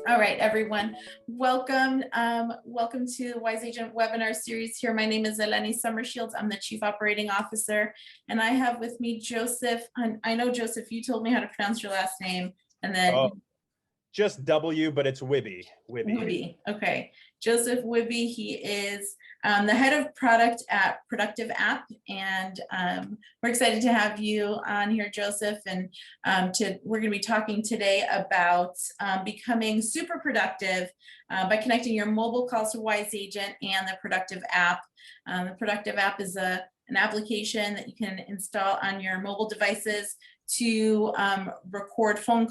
All right, everyone. Welcome. Welcome to the Wise Agent webinar series here. My name is Eleni Summershields. I'm the Chief Operating Officer, and I have with me Joseph. And I know, Joseph, you told me how to pronounce your last name, and then just W, but it's Wibhey. Wibhey. Okay. Joseph Wibhey. He is the head of product at Productive App, and we're excited to have you on here, Joseph. And we're going to be talking today about becoming super productive by connecting your mobile calls to Wise Agent and the Productive App. The Productive App is an application that you can install on your mobile devices to record phone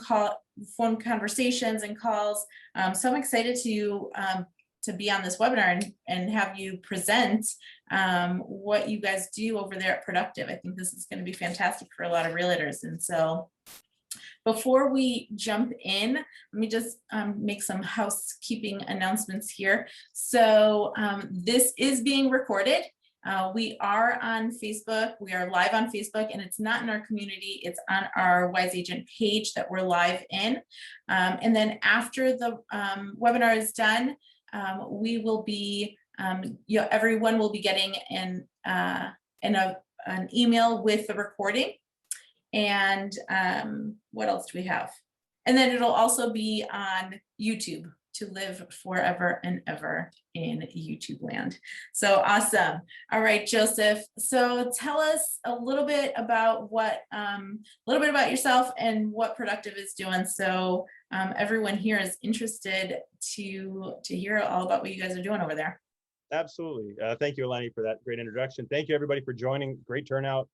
conversations and calls. So I'm excited to be on this webinar and have you present what you guys do over there at Productive. I think this is going to be fantastic for a lot of realtors. And so before we jump in, let me just make some housekeeping announcements here. So this is being recorded. We are on Facebook. We are live on Facebook, and it's not in our community. It's on our Wise Agent page that we're live in. And then after the webinar is done, we will be, everyone will be getting an email with the recording. And what else do we have? And then it'll also be on YouTube to live forever and ever in YouTube land. So awesome. All right, Joseph. So tell us a little bit about yourself and what Productive is doing. So everyone here is interested to hear all about what you guys are doing over there. Absolutely. Thank you, Eleni, for that great introduction. Thank you, everybody, for joining. Great turnout.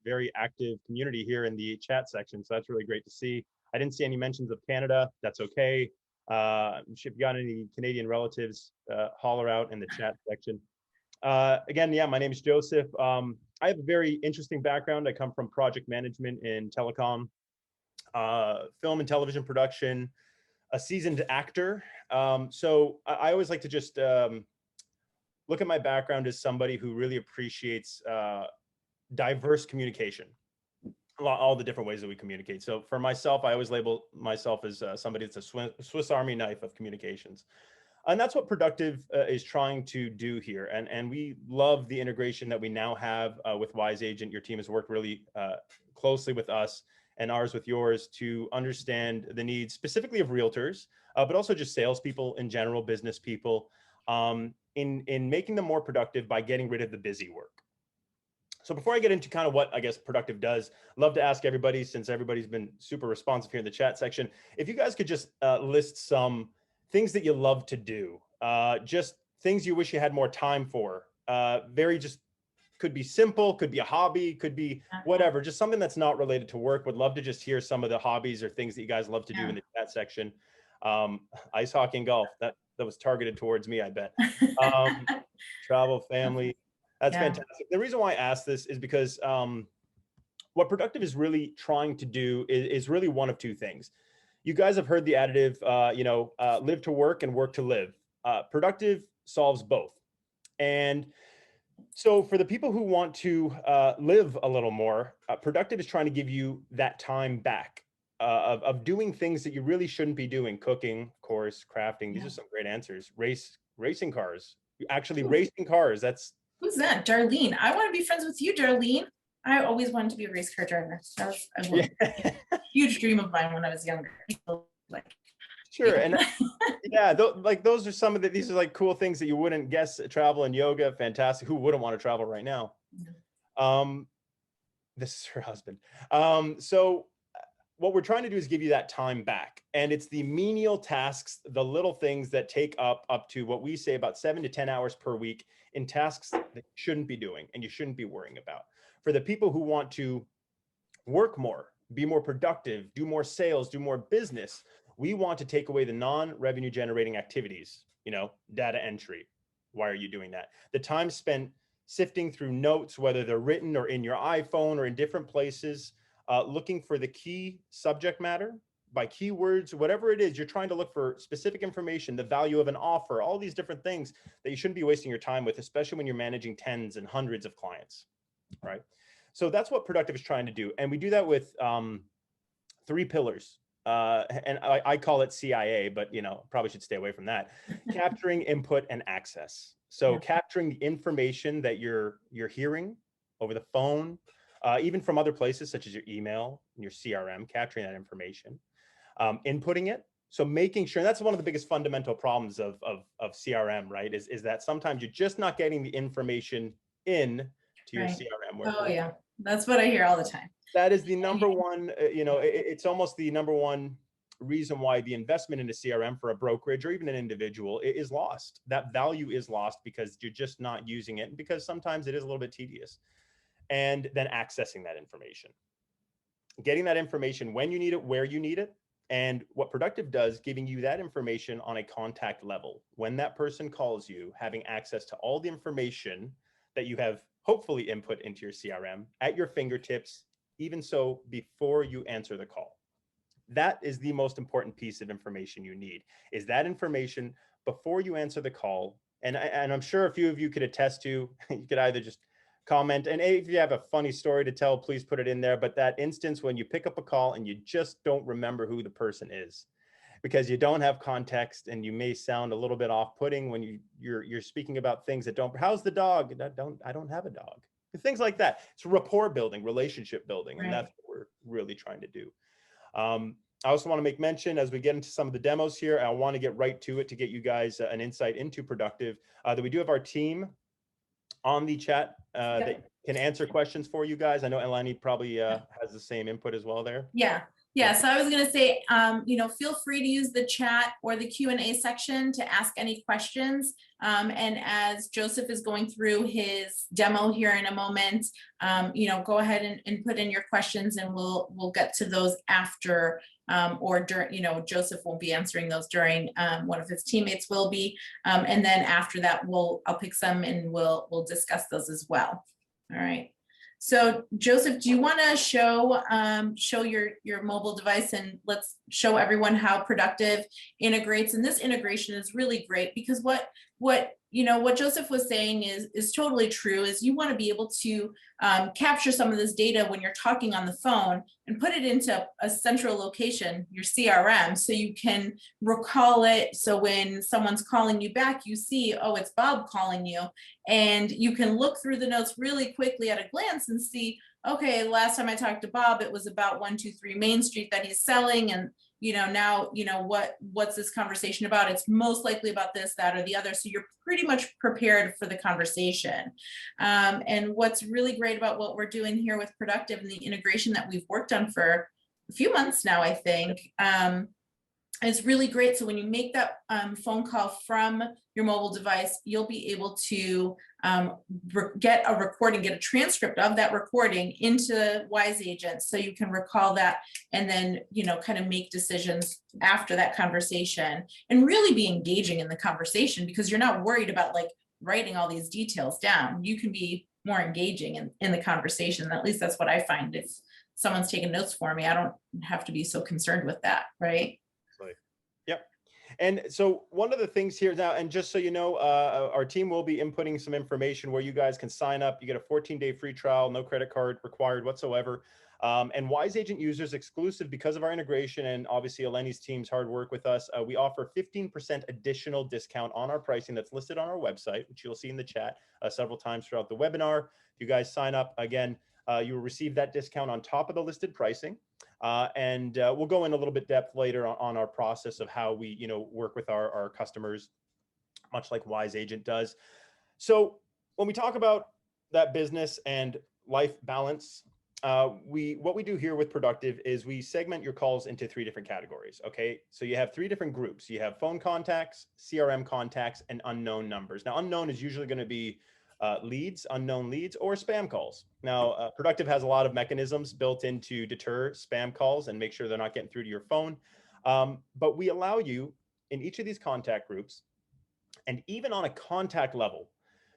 Very active community here in the chat section. So that's really great to see. I didn't see any mentions of Canada. That's okay. If you got any Canadian relatives, holler out in the chat section. Again, yeah, my name is Joseph. I have a very interesting background. I come from project management in telecom, film and television production, a seasoned actor. So I always like to just look at my background as somebody who really appreciates diverse communication. All the different ways that we communicate. So for myself, I always label myself as somebody that's a Swiss Army knife of communications. And that's what Productive is trying to do here. And we love the integration that we now have with Wise Agent. Your team has worked really closely with us and ours with yours to understand the needs specifically of realtors, but also just salespeople in general, business people, in making them more productive by getting rid of the busy work. So before I get into kind of what I guess Productive does, I'd love to ask everybody, since everybody's been super responsive here in the chat section, if you guys could just list some things that you love to do, just things you wish you had more time for. Just could be simple, could be a hobby, could be whatever, just something that's not related to work. Would love to just hear some of the hobbies or things that you guys love to do in the chat section. Ice hockey and golf, that was targeted towards me, I bet. Travel, family. That's fantastic. The reason why I asked this is because what Productive is really trying to do is really one of two things. You guys have heard the additive, live to work and work to live. Productive solves both. And so for the people who want to live a little more, Productive is trying to give you that time back of doing things that you really shouldn't be doing. Cooking, of course, crafting. These are some great answers. Racing cars. Actually, racing cars. Who's that? Darlene. I want to be friends with you, Darlene. I always wanted to be a race car driver. That was a huge dream of mine when I was younger. Sure. And yeah, those are some of these are like cool things that you wouldn't guess. Travel and yoga, fantastic. Who wouldn't want to travel right now? This is her husband. So what we're trying to do is give you that time back. And it's the menial tasks, the little things that take up to what we say about 7 to 10 hours per week in tasks that you shouldn't be doing and you shouldn't be worrying about. For the people who want to work more, be more productive, do more sales, do more business, we want to take away the non-revenue generating activities, data entry. Why are you doing that? The time spent sifting through notes, whether they're written or in your iPhone or in different places, looking for the key subject matter by keywords, whatever it is, you're trying to look for specific information, the value of an offer, all these different things that you shouldn't be wasting your time with, especially when you're managing tens and hundreds of clients, right? So that's what Productive is trying to do. And we do that with 3 pillars and I call it CIA, but probably should stay away from that. Capturing input and access. So Yeah. capturing the information that you're hearing over the phone, even from other places such as your email and your CRM, capturing that information, inputting it. So making sure, that's one of the biggest fundamental problems of CRM, right? Is that sometimes you're just not getting the information in to your Right. CRM. Oh yeah, that's what I hear all the time. That is the number one, it's almost the number one reason why the investment into CRM for a brokerage or even an individual is lost. That value is lost because you're just not using it, and because sometimes it is a little bit tedious. And then accessing that information, getting that information when you need it, where you need it. And what Productive does, giving you that information on a contact level. When that person calls you, having access to all the information that you have hopefully input into your CRM at your fingertips, even so before you answer the call. That is the most important piece of information you need, is that information before you answer the call. And I'm sure a few of you could attest to, you could either just comment, and if you have a funny story to tell, please put it in there. But that instance when you pick up a call and you just don't remember who the person is because you don't have context, and you may sound a little bit off-putting when you're speaking about things that don't, how's the dog? I don't have a dog. Things like that. It's rapport building, relationship building, and that's what we're really trying to do. I also want to make mention as we get into some of the demos here, I want to get right to it to get you guys an insight into Productive, that we do have our team on the chat that can answer questions for you guys. I know Eleni probably has the same input as well there. Yeah, so I was going to say, feel free to use the chat or the Q&A section to ask any questions. And as Joseph is going through his demo here in a moment, go ahead and put in your questions, and we'll get to those after or during, Joseph won't be answering those during, one of his teammates will be. And then after that, I'll pick some and we'll discuss those as well. All right. So Joseph, do you want to show your mobile device, and let's show everyone how Productive integrates? And this integration is really great because what Joseph was saying is totally true. Is you want to be able to capture some of this data when you're talking on the phone and put it into a central location, your CRM, so you can recall it. So when someone's calling you back, you see, oh, it's Bob calling you, and you can look through the notes really quickly at a glance and see, okay, last time I talked to Bob, it was about 123 Main Street that he's selling, and now, what's this conversation about? It's most likely about this, that, or the other. So you're pretty much prepared for the conversation. And what's really great about what we're doing here with Productive and the integration that we've worked on for a few months now, I think, it's really great. So when you make that phone call from your mobile device, you'll be able to get a transcript of that recording into Wise Agent, so you can recall that and then, kind of make decisions after that conversation and really be engaging in the conversation, because you're not worried about like writing all these details down. You can be more engaging in the conversation. At least that's what I find. If someone's taking notes for me, I don't have to be so concerned with that, right? Yep. And so one of the things here now, and just so you know, our team will be inputting some information where you guys can sign up. You get a 14-day free trial, no credit card required whatsoever. And Wise Agent users exclusive because of our integration and obviously Eleni's team's hard work with us. We offer 15% additional discount on our pricing that's listed on our website, which you'll see in the chat several times throughout the webinar. If you guys sign up, again, you will receive that discount on top of the listed pricing. And we'll go in a little bit depth later on our process of how we, work with our customers, much like Wise Agent does. So when we talk about that business and life balance, what we do here with Productive is we segment your calls into 3 different categories. Okay, so you have 3 different groups. You have phone contacts, CRM contacts, and unknown numbers. Now, unknown is usually going to be leads, unknown leads, or spam calls. Now, Productive has a lot of mechanisms built in to deter spam calls and make sure they're not getting through to your phone. But we allow you in each of these contact groups, and even on a contact level,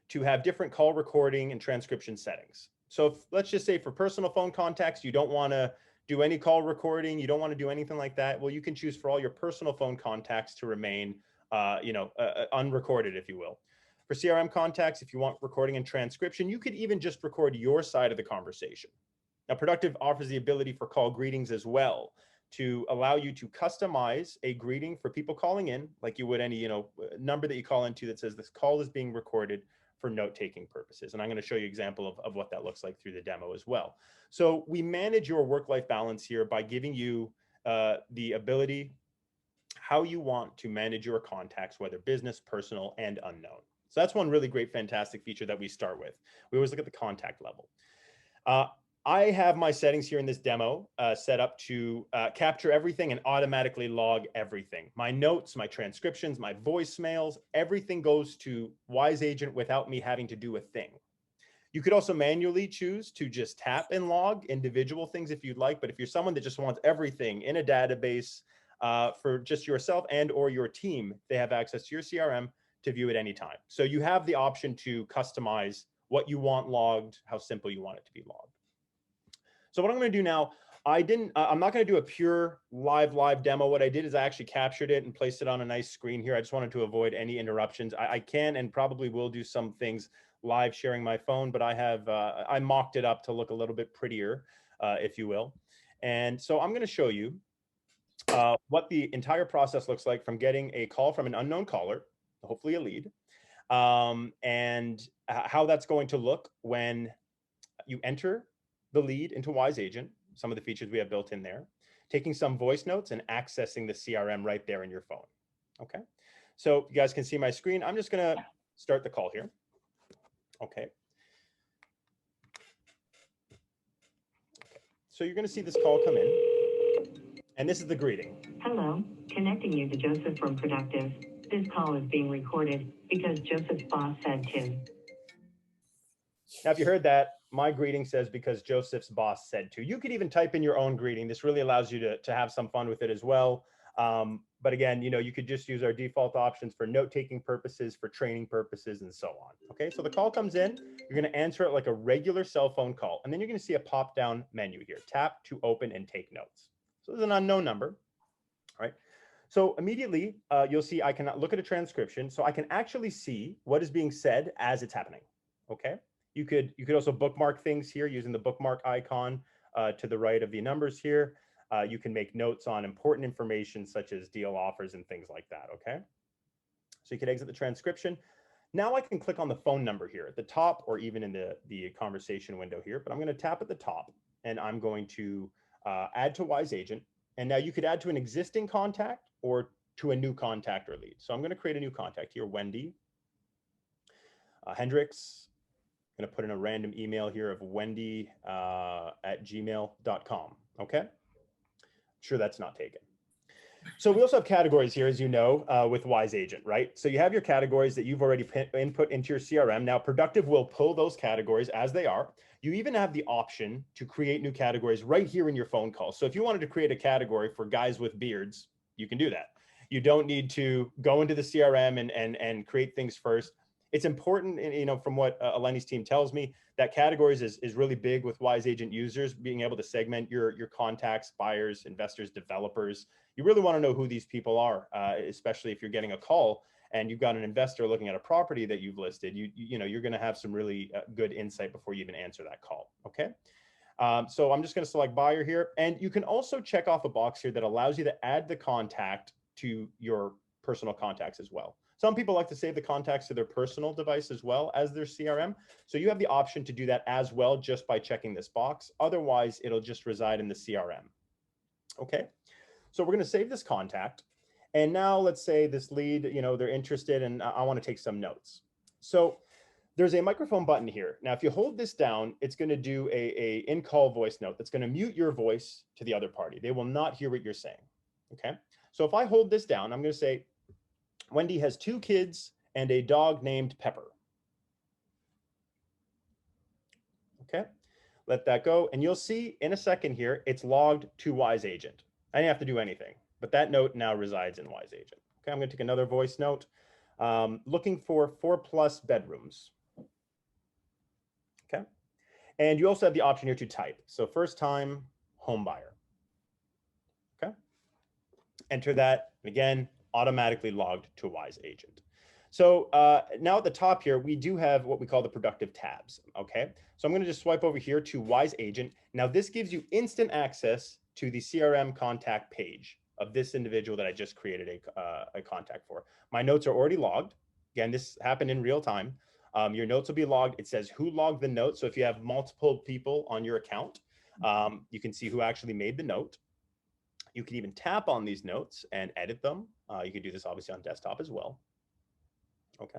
to have different call recording and transcription settings. So let's just say for personal phone contacts, you don't want to do any call recording, you don't want to do anything like that. Well, you can choose for all your personal phone contacts to remain, unrecorded, if you will. For CRM contacts, if you want recording and transcription, you could even just record your side of the conversation. Now, Productive offers the ability for call greetings as well to allow you to customize a greeting for people calling in, like you would any number that you call into that says this call is being recorded for note-taking purposes. And I'm going to show you an example of what that looks like through the demo as well. So we manage your work-life balance here by giving you the ability, how you want to manage your contacts, whether business, personal, and unknown. So that's one really great, fantastic feature that we start with. We always look at the contact level. I have my settings here in this demo set up to capture everything and automatically log everything. My notes, my transcriptions, my voicemails, everything goes to Wise Agent without me having to do a thing. You could also manually choose to just tap and log individual things if you'd like, but if you're someone that just wants everything in a database for just yourself and or your team, they have access to your CRM to view at any time. So you have the option to customize what you want logged, how simple you want it to be logged. So what I'm going to do now, I'm not going to do a pure live demo. What I did is I actually captured it and placed it on a nice screen here. I just wanted to avoid any interruptions. I can and probably will do some things live sharing my phone, but I mocked it up to look a little bit prettier, if you will. And so I'm going to show you what the entire process looks like from getting a call from an unknown caller, hopefully a lead, and how that's going to look when you enter the lead into Wise Agent, some of the features we have built in there, taking some voice notes and accessing the CRM right there in your phone. Okay, so you guys can see my screen. I'm just going to start the call here. Okay. So you're going to see this call come in, and this is the greeting. Hello, connecting you to Joseph from Productive. This call is being recorded because Joseph's boss said to. Now, if you heard that, my greeting says because Joseph's boss said to. You could even type in your own greeting. This really allows you to have some fun with it as well. But again, you could just use our default options for note-taking purposes, for training purposes, and so on. Okay, so the call comes in. You're going to answer it like a regular cell phone call. And then you're going to see a pop-down menu here. Tap to open and take notes. So there's an unknown number. All right. So immediately, you'll see I can look at a transcription. So I can actually see what is being said as it's happening. Okay. You could also bookmark things here using the bookmark icon to the right of the numbers here. You can make notes on important information such as deal offers and things like that, okay? So you can exit the transcription. Now I can click on the phone number here at the top or even in the conversation window here, but I'm going to tap at the top and I'm going to add to Wise Agent. And now you could add to an existing contact or to a new contact or lead. So I'm going to create a new contact here, Wendy Hendricks. I'm going to put in a random email here of wendy at gmail.com. Okay. Sure, that's not taken. So we also have categories here, as you know, with Wise Agent, right? So you have your categories that you've already input into your CRM. Now, Productive will pull those categories as they are. You even have the option to create new categories right here in your phone call. So if you wanted to create a category for guys with beards, you can do that. You don't need to go into the CRM and create things first. It's important, from what Eleni's team tells me, that categories is really big with Wise Agent users, being able to segment your contacts, buyers, investors, developers. You really want to know who these people are, especially if you're getting a call and you've got an investor looking at a property that you've listed. You're going to have some really good insight before you even answer that call. Okay. So I'm just going to select buyer here, and you can also check off a box here that allows you to add the contact to your personal contacts as well. Some people like to save the contacts to their personal device as well as their CRM. So you have the option to do that as well just by checking this box. Otherwise, it'll just reside in the CRM. Okay, so we're going to save this contact. And now let's say this lead, they're interested and I want to take some notes. So there's a microphone button here. Now, if you hold this down, it's going to do a in-call voice note that's going to mute your voice to the other party. They will not hear what you're saying. Okay, so if I hold this down, I'm going to say, Wendy has 2 kids and a dog named Pepper. Okay, let that go. And you'll see in a second here, it's logged to Wise Agent. I didn't have to do anything, but that note now resides in Wise Agent. Okay, I'm going to take another voice note. Looking for 4+ bedrooms. Okay, and you also have the option here to type. So first time home buyer. Okay, enter that. Again, automatically logged to Wise Agent. So now at the top here, we do have what we call the productive tabs. Okay, so I'm going to just swipe over here to Wise Agent. Now this gives you instant access to the CRM contact page of this individual that I just created a contact for. My notes are already logged. Again, this happened in real time. Your notes will be logged. It says who logged the note. So if you have multiple people on your account, you can see who actually made the note. You can even tap on these notes and edit them. You could do this obviously on desktop as well. Okay.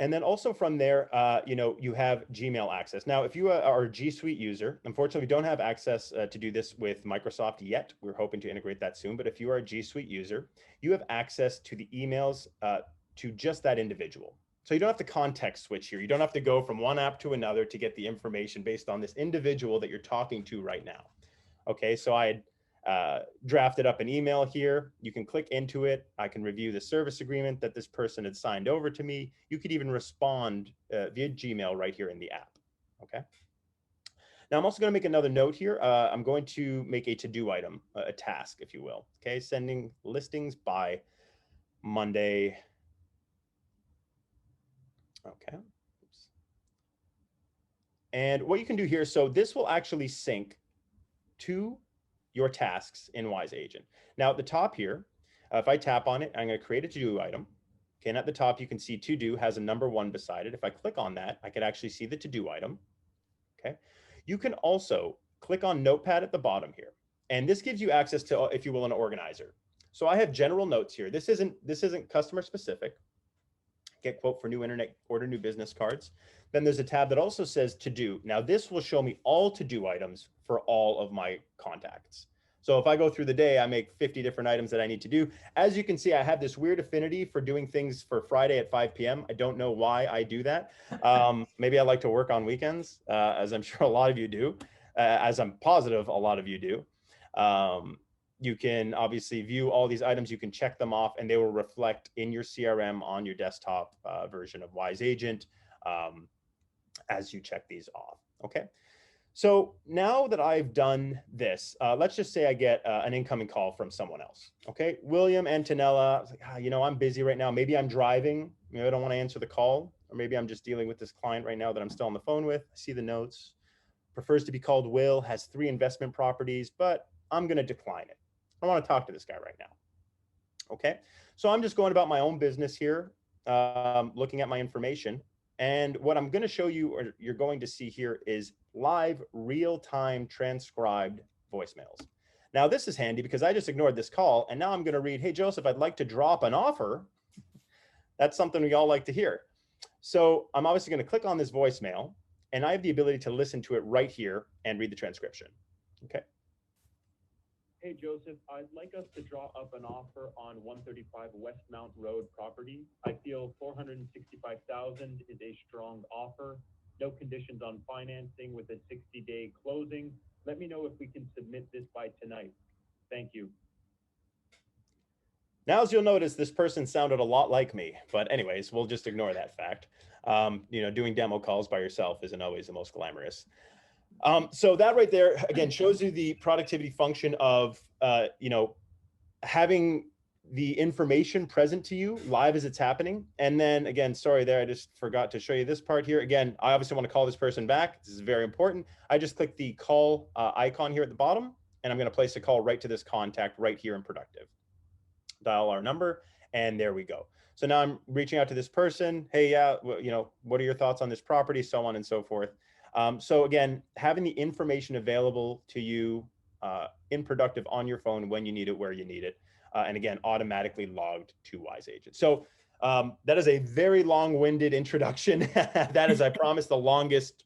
And then also from there, you have Gmail access. Now, if you are a G Suite user, unfortunately, we don't have access to do this with Microsoft yet. We're hoping to integrate that soon. But if you are a G Suite user, you have access to the emails to just that individual. So you don't have to context switch here. You don't have to go from one app to another to get the information based on this individual that you're talking to right now. Okay, so I had drafted up an email here. You can click into it. I can review the service agreement that this person had signed over to me. You could even respond via Gmail right here in the app. Okay. Now I'm also going to make another note here. I'm going to make a to-do item, a task, if you will. Okay, sending listings by Monday. Okay. Oops. And what you can do here, so this will actually sync to your tasks in Wise Agent. Now at the top here, if I tap on it, I'm going to create a to-do item. Okay, and at the top you can see to-do has a number 1 beside it. If I click on that, I could actually see the to-do item. Okay, you can also click on Notepad at the bottom here, and this gives you access to, if you will, an organizer. So I have general notes here. This isn't customer specific. Get quote for new internet, order new business cards. Then there's a tab that also says to do. Now this will show me all to do items for all of my contacts. So if I go through the day, I make 50 different items that I need to do. As you can see, I have this weird affinity for doing things for Friday at 5 p.m. I don't know why I do that. Maybe I like to work on weekends, as I'm sure a lot of you do, as I'm positive a lot of you do. You can obviously view all these items, you can check them off, and they will reflect in your CRM on your desktop version of Wise Agent as you check these off, okay? So now that I've done this, let's just say I get an incoming call from someone else, okay? William Antonella, I was like, I'm busy right now. Maybe I'm driving, maybe I don't wanna answer the call, or maybe I'm just dealing with this client right now that I'm still on the phone with. I see the notes, prefers to be called Will, has 3 investment properties, but I'm gonna decline it. I want to talk to this guy right now. Okay, so I'm just going about my own business here, looking at my information. And what I'm going to show you, or you're going to see here, is live real-time transcribed voicemails. Now this is handy because I just ignored this call, and now I'm going to read, hey, Joseph, I'd like to drop an offer. That's something we all like to hear. So I'm obviously going to click on this voicemail, and I have the ability to listen to it right here and read the transcription. Okay. Hey, Joseph, I'd like us to draw up an offer on 135 Westmount Road property. I feel $465,000 is a strong offer. No conditions on financing with a 60-day closing. Let me know if we can submit this by tonight. Thank you. Now, as you'll notice, this person sounded a lot like me, but anyways, we'll just ignore that fact. Doing demo calls by yourself isn't always the most glamorous. So that right there, again, shows you the productivity function of, having the information present to you live as it's happening. And then again, sorry there, I just forgot to show you this part here. Again, I obviously want to call this person back. This is very important. I just click the call icon here at the bottom, and I'm going to place a call right to this contact right here in Productive. Dial our number, and there we go. So now I'm reaching out to this person. Hey, what are your thoughts on this property? So on and so forth. So again, having the information available to you in Productive on your phone when you need it, where you need it, and again, automatically logged to Wise Agent. So that is a very long-winded introduction. That is, I promise, the longest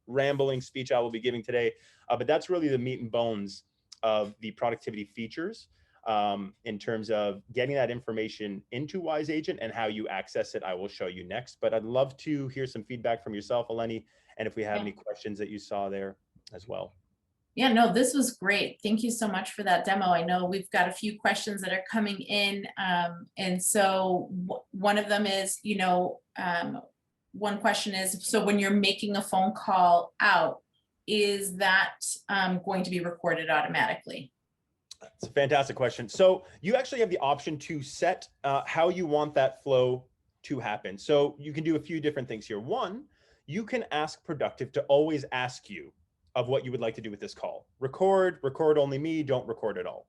rambling speech I will be giving today. But that's really the meat and bones of the productivity features in terms of getting that information into Wise Agent and how you access it. I will show you next, but I'd love to hear some feedback from yourself, Eleni, and if we have any questions that you saw there as well. Yeah, no, this was great. Thank you so much for that demo. I know we've got a few questions that are coming in. And so one of them is, one question is, so when you're making a phone call out, is that going to be recorded automatically? It's a fantastic question. So you actually have the option to set how you want that flow to happen. So you can do a few different things here. One, you can ask Productive to always ask you of what you would like to do with this call. Record only me, don't record at all.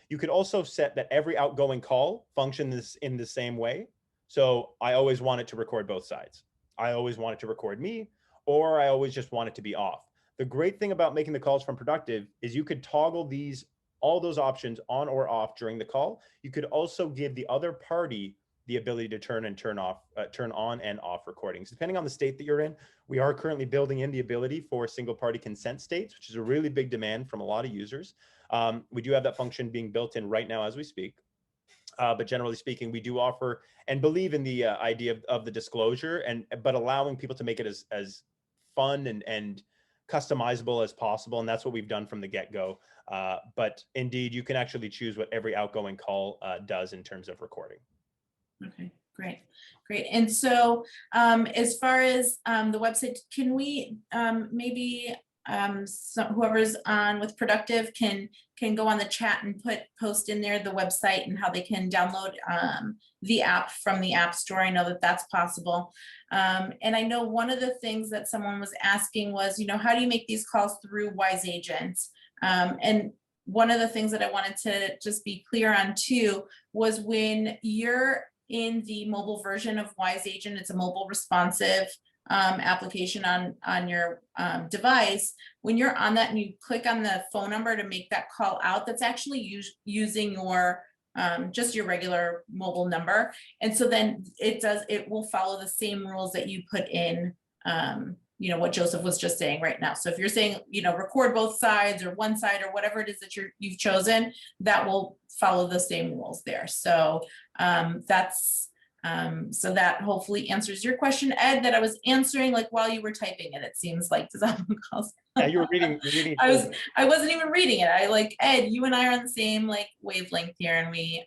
You could also set that every outgoing call functions in the same way. So I always want it to record both sides. I always want it to record me, or I always just want it to be off. The great thing about making the calls from Productive is you could toggle all those options on or off during the call. You could also give the other party the ability to turn on and off recordings. Depending on the state that you're in, we are currently building in the ability for single party consent states, which is a really big demand from a lot of users. We do have that function being built in right now as we speak. But generally speaking, we do offer and believe in the idea of the disclosure, but allowing people to make it as fun and customizable as possible. And that's what we've done from the get-go. But indeed, you can actually choose what every outgoing call does in terms of recording. Okay, great. And so as far as the website, can we maybe whoever's on with Productive can go on the chat and post in there the website and how they can download the app from the App Store? I know that that's possible. And I know one of the things that someone was asking was, how do you make these calls through Wise Agent? And one of the things that I wanted to just be clear on too was when you're in the mobile version of Wise Agent, it's a mobile responsive application on your device. When you're on that and you click on the phone number to make that call out, that's actually using your just your regular mobile number. And so then it will follow the same rules that you put in what Joseph was just saying right now. So if you're saying, record both sides or one side or whatever it is that you've chosen, that will follow the same rules there. So so that hopefully answers your question, Ed, that I was answering like while you were typing it. It seems like Yeah, you were reading. I wasn't even reading it. Ed, you and I are on the same wavelength here, and we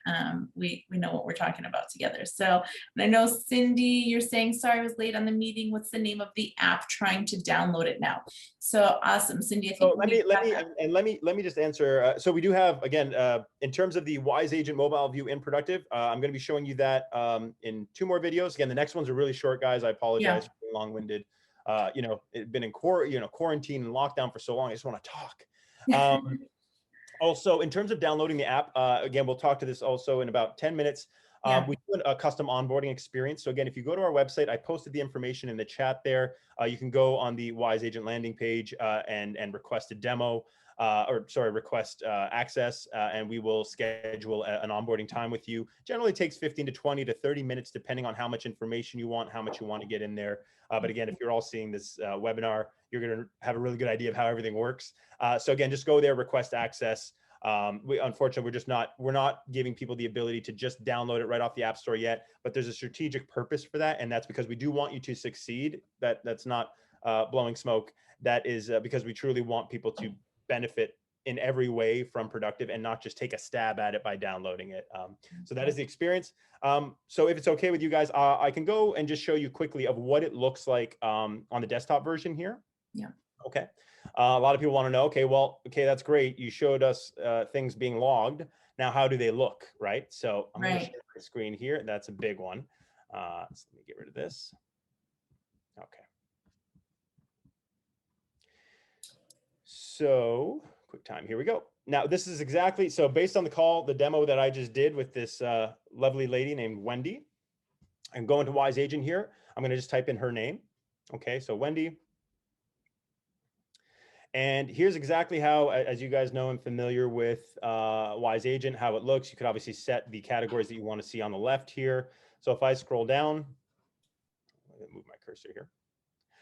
know what we're talking about together. So, and I know Cindy, you're saying, sorry, I was late on the meeting. What's the name of the app? Trying to download it now. So awesome, Cindy. I think let me just answer. So we do have, again, in terms of the Wise Agent mobile view in Productive, I'm going to be showing you that in 2 more videos. Again, the next ones are really short, guys. I apologize for being long-winded. It's been in quarantine and lockdown for so long. I just want to talk. Also, in terms of downloading the app, again, we'll talk to this also in about 10 minutes. We do a custom onboarding experience. So again, if you go to our website, I posted the information in the chat there. You can go on the Wise Agent landing page and request a demo, request access, and we will schedule an onboarding time with you. Generally takes 15 to 20 to 30 minutes, depending on how much information you want, how much you want to get in there. But again, if you're all seeing this webinar, you're going to have a really good idea of how everything works. So again, just go there, request access. Unfortunately, we're not giving people the ability to just download it right off the App Store yet, but there's a strategic purpose for that. And that's because we do want you to succeed. That's not blowing smoke. That is because we truly want people to benefit in every way from Productive and not just take a stab at it by downloading it. So that is the experience. So if it's okay with you guys, I can go and just show you quickly of what it looks like on the desktop version here. Yeah. Okay. A lot of people want to know, okay, that's great. You showed us things being logged. Now, how do they look, right? So I'm going to share the screen here. That's a big one. So let me get rid of this. Okay. So quick time, here we go. Now, this is exactly, so based on the demo that I just did with this lovely lady named Wendy, I'm going to Wise Agent here. I'm going to just type in her name. Okay, so Wendy. And here's exactly how, as you guys know, I'm familiar with Wise Agent, how it looks. You could obviously set the categories that you want to see on the left here. So if I scroll down, let me move my cursor here.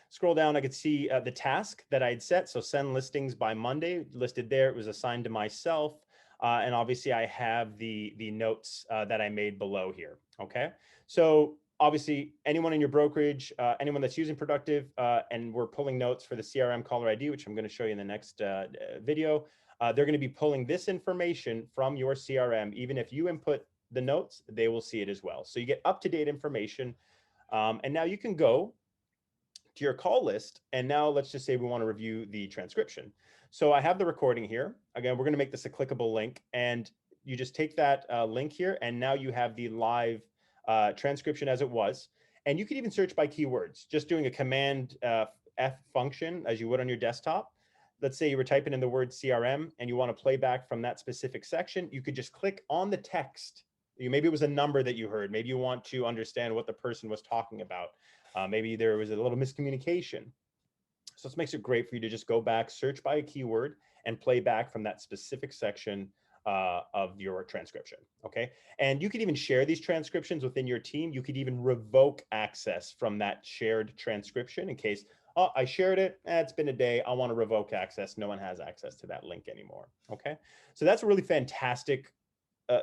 Scroll down, I could see the task that I'd set. So send listings by Monday listed there. It was assigned to myself. And obviously I have the notes that I made below here. Okay. So obviously anyone in your brokerage, anyone that's using Productive, and we're pulling notes for the CRM caller ID, which I'm going to show you in the next video. They're going to be pulling this information from your CRM. Even if you input the notes, they will see it as well. So you get up-to-date information. And now you can go to your call list. And now let's just say we want to review the transcription. So I have the recording here. Again, we're going to make this a clickable link, and you just take that link here, and now you have the live transcription as it was. And you can even search by keywords, just doing a Command F function as you would on your desktop. let's say you were typing in the word CRM and you want to play back from that specific section, you could just click on the text. Maybe it was a number that you heard. Maybe you want to understand what the person was talking about. Maybe there was a little miscommunication. So this makes it great for you to just go back, search by a keyword, and play back from that specific section of your transcription, okay? And you could even share these transcriptions within your team. You could even revoke access from that shared transcription in case, oh, I shared it, it's been a day, I want to revoke access. No one has access to that link anymore, okay? So that's a really fantastic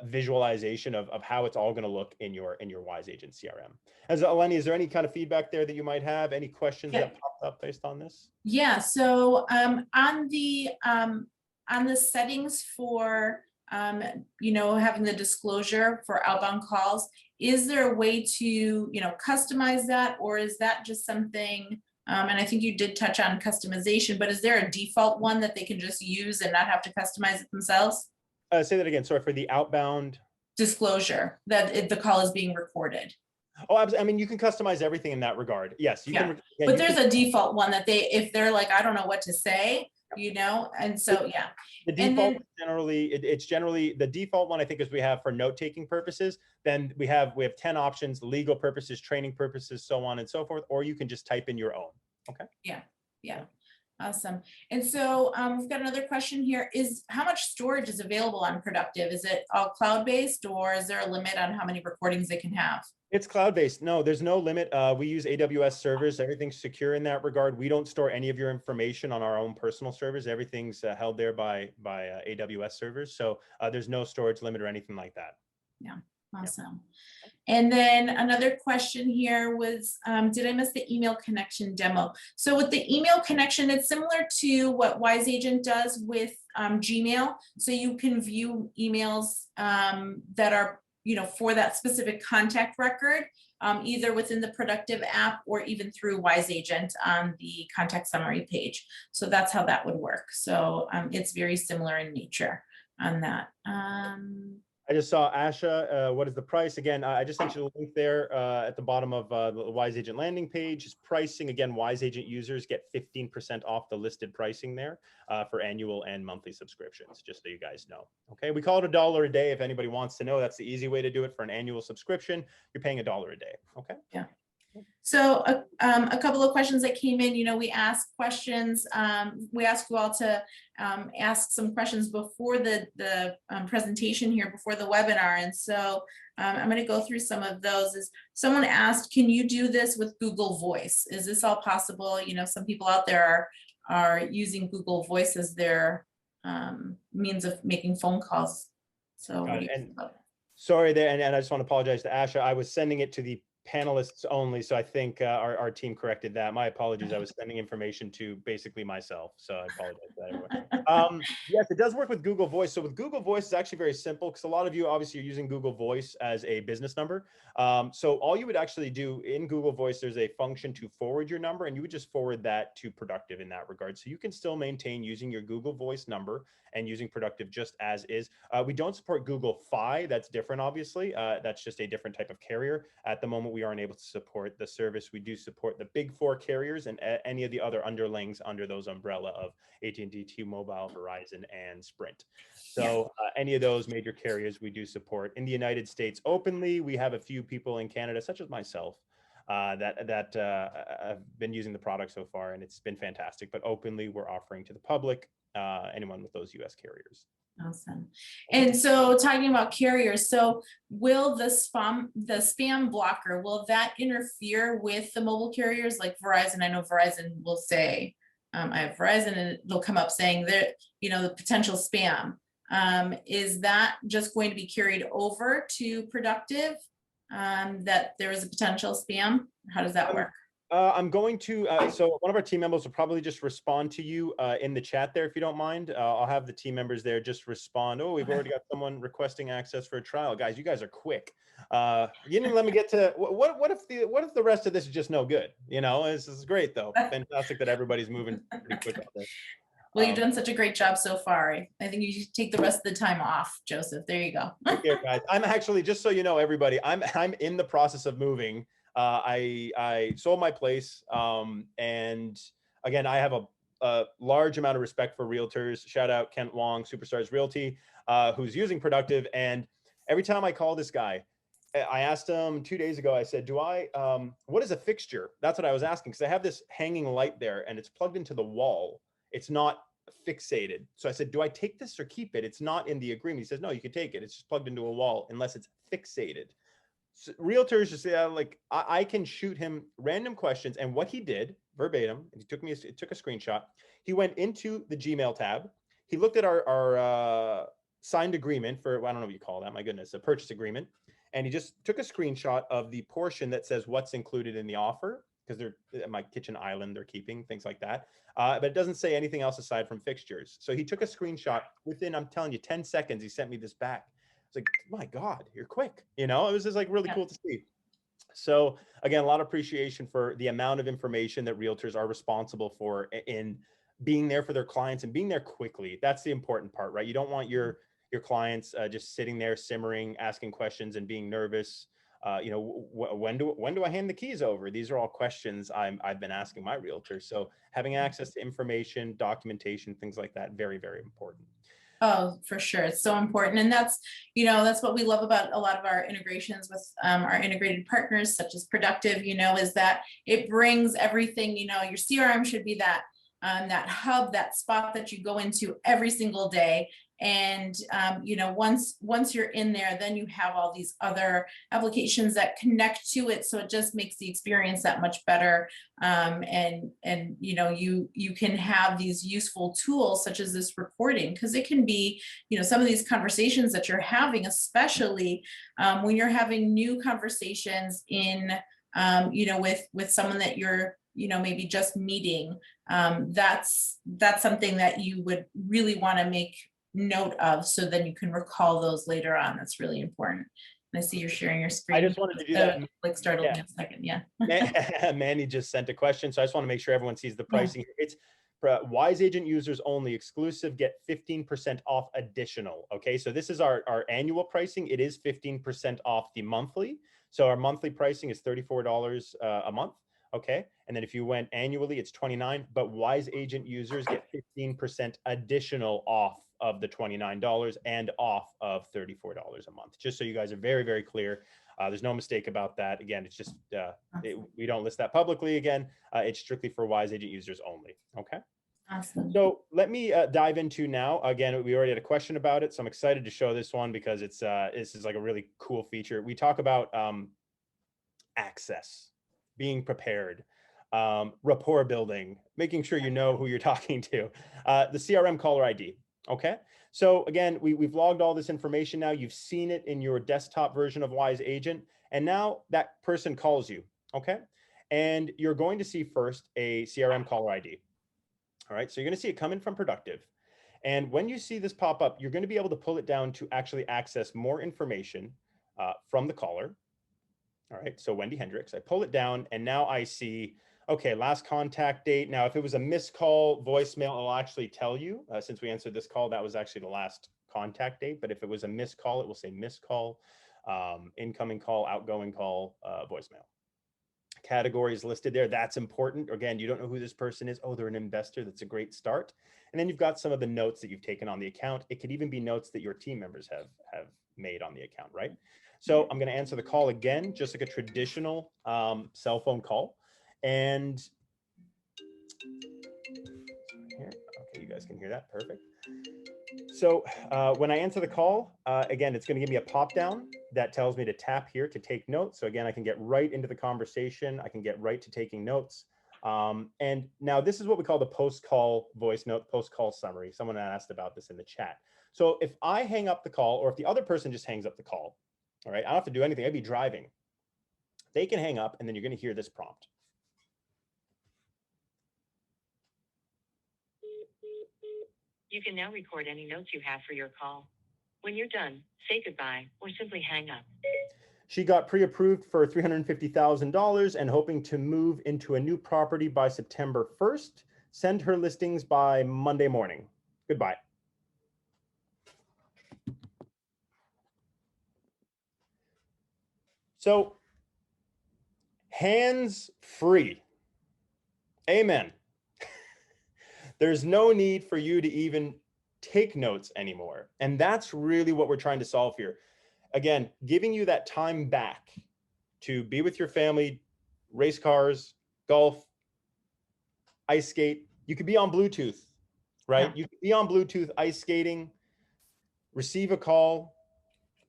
visualization of how it's all going to look in your Wise Agent CRM. As Eleni, is there any kind of feedback there that you might have? Any questions that popped up based on this? Yeah. So on the settings for having the disclosure for outbound calls, is there a way to customize that, or is that just something? And I think you did touch on customization, but is there a default one that they can just use and not have to customize it themselves? Say that again. Sorry, for the outbound disclosure that the call is being recorded. Oh, I mean, you can customize everything in that regard. Yes, you can. Yeah, but there's a default one that if they're like, I don't know what to say, and so, yeah. The default it's generally the default one, I think, is we have for note-taking purposes. Then we have 10 options: legal purposes, training purposes, so on and so forth, or you can just type in your own. Okay. Yeah. Awesome. And so we've got another question here. Is how much storage is available on Productive? Is it all cloud-based, or is there a limit on how many recordings they can have? It's cloud-based. No, there's no limit. We use AWS servers. Everything's secure in that regard. We don't store any of your information on our own personal servers. Everything's held there by AWS servers. So there's no storage limit or anything like that. Yeah. Awesome. And then another question here was, did I miss the email connection demo? So with the email connection, it's similar to what Wise Agent does with Gmail. So you can view emails that are, for that specific contact record, either within the Productive app or even through Wise Agent on the contact summary page. So that's how that would work. So it's very similar in nature on that. I just saw Asha. What is the price? Again, I just sent you the link there at the bottom of the Wise Agent landing page. Is pricing. Again, Wise Agent users get 15% off the listed pricing there for annual and monthly subscriptions, just so you guys know. Okay, we call it $1 a day. If anybody wants to know, that's the easy way to do it. For an annual subscription, you're paying $1 a day. Okay. Yeah. So a couple of questions that came in, we asked questions. We asked you all to ask some questions before the presentation here, before the webinar. And so I'm going to go through some of those. Someone asked, can you do this with Google Voice? Is this all possible? Some people out there are using Google Voice as their means of making phone calls. So what do you think about it? Sorry there, and I just want to apologize to Asha. I was sending it to the panelists only, so I think our team corrected that. My apologies. I was sending information to basically myself, so I apologize for that, everyone. Yes, it does work with Google Voice. So with Google Voice, it's actually very simple, because a lot of you obviously are using Google Voice as a business number. So all you would actually do in Google Voice, there's a function to forward your number, and you would just forward that to Productive in that regard. So you can still maintain using your Google Voice number and using Productive just as is. We don't support Google Fi. That's different, obviously. That's just a different type of carrier. At the moment, we aren't able to support the service. We do support the big four carriers and any of the other underlings under those umbrella of AT&T, T-Mobile, Verizon, and Sprint. So any of those major carriers we do support. In the United States openly, we have a few people in Canada, such as myself, that have been using the product so far, and it's been fantastic. But openly, we're offering to the public, anyone with those US carriers. Awesome. And so talking about carriers, so will the spam blocker, will that interfere with the mobile carriers like Verizon? I know Verizon will say, I have Verizon, and they'll come up saying that, the potential spam. Is that just going to be carried over to Productive, that there is a potential spam? How does that work? I'm going to, so one of our team members will probably just respond to you in the chat there, if you don't mind. I'll have the team members there just respond. Oh, we've already got someone requesting access for a trial. Guys, you guys are quick. You didn't let me get to, what if the rest of this is just no good? This is great though. Fantastic that everybody's moving pretty quick on this. Well, you've done such a great job so far. I think you should take the rest of the time off, Joseph. There you go. Here, guys. I'm actually, just so you know, everybody, I'm in the process of moving. I sold my place, and again, I have a large amount of respect for realtors. Shout out Kent Wong, Superstars Realty, who's using Productive. And every time I call this guy, I asked him 2 days ago, I said, what is a fixture? That's what I was asking, because I have this hanging light there and it's plugged into the wall. It's not fixated. So I said, do I take this or keep it? It's not in the agreement. He says, no, you can take it. It's just plugged into a wall unless it's fixated. So realtors just say, like, I can shoot him random questions. And what he did verbatim, he took a screenshot. He went into the Gmail tab. He looked at our signed agreement for, I don't know what you call that, my goodness, a purchase agreement. And he just took a screenshot of the portion that says what's included in the offer, because they're my kitchen island, they're keeping things like that. But it doesn't say anything else aside from fixtures. So he took a screenshot within, I'm telling you, 10 seconds, he sent me this back. It's like, my God, you're quick. You know, it was just like really cool to see. So again, a lot of appreciation for the amount of information that realtors are responsible for in being there for their clients and being there quickly. That's the important part, right? You don't want your clients just sitting there simmering, asking questions and being nervous. You know, when do I hand the keys over? These are all questions I've been asking my realtors. So having access to information, documentation, things like that, very, very important. Oh, for sure. It's so important. And that's, you know, that's what we love about a lot of our integrations with our integrated partners, such as Productive, you know, is that it brings everything, you know, your CRM should be that hub, that spot that you go into every single day. And, you know, once you're in there, then you have all these other applications that connect to it. So it just makes the experience that much better. And, you know, you can have these useful tools such as this recording, because it can be, you know, some of these conversations that you're having, especially when you're having new conversations in, you know, with someone that you're, you know, maybe just meeting. That's something that you would really want to make note of, so then you can recall those later on. That's really important. And I see you're sharing your screen. I just wanted to do that. Like startled me a second. Yeah. Manny just sent a question, so I just want to make sure everyone sees the pricing. Yeah. It's Wise Agent users only, exclusive, get 15% off additional. Okay, so this is our annual pricing. It is 15% off the monthly. So our monthly pricing is $34 a month. Okay, and then if you went annually, it's $29. But Wise Agent users get 15% additional off of the $29 and off of $34 a month. Just so you guys are very, very clear. There's no mistake about that. Again, it's just, we don't list that publicly. Again, it's strictly for Wise Agent users only. Okay. Awesome. So let me dive into now. Again, we already had a question about it, so I'm excited to show this one because it's this is like a really cool feature. We talk about access, being prepared, rapport building, making sure you know who you're talking to, the CRM caller ID. Okay, so again, we've logged all this information now. You've seen it in your desktop version of Wise Agent, and now that person calls you. Okay, and you're going to see first a CRM caller ID. All right, so you're going to see it coming from Productive. And when you see this pop up, you're going to be able to pull it down to actually access more information from the caller. All right, so Wendy Hendricks, I pull it down and now I see, okay, last contact date. Now, if it was a missed call, voicemail, it'll actually tell you, since we answered this call, that was actually the last contact date. But if it was a missed call, it will say missed call, incoming call, outgoing call, voicemail. Categories listed there. That's important. Again, you don't know who this person is. Oh, they're an investor. That's a great start. And then you've got some of the notes that you've taken on the account. It could even be notes that your team members have made on the account, right? So I'm going to answer the call again, just like a traditional cell phone call. And here, okay, you guys can hear that. Perfect. So when I answer the call, again, it's going to give me a pop down that tells me to tap here to take notes. So again, I can get right into the conversation. I can get right to taking notes. And now this is what we call the post-call voice note, post-call summary. Someone asked about this in the chat. So if I hang up the call, or if the other person just hangs up the call, all right, I don't have to do anything. I'd be driving. They can hang up, and then you're going to hear this prompt. You can now record any notes you have for your call. When you're done, say goodbye or simply hang up. She got pre-approved for $350,000 and hoping to move into a new property by September 1st. Send her listings by Monday morning. Goodbye. So, hands free. Amen. there's no need for you to even take notes anymore. And that's really what we're trying to solve here. Again, giving you that time back to be with your family, race cars, golf, ice skate. You could be on Bluetooth, right? Yeah. You could be on Bluetooth ice skating, receive a call.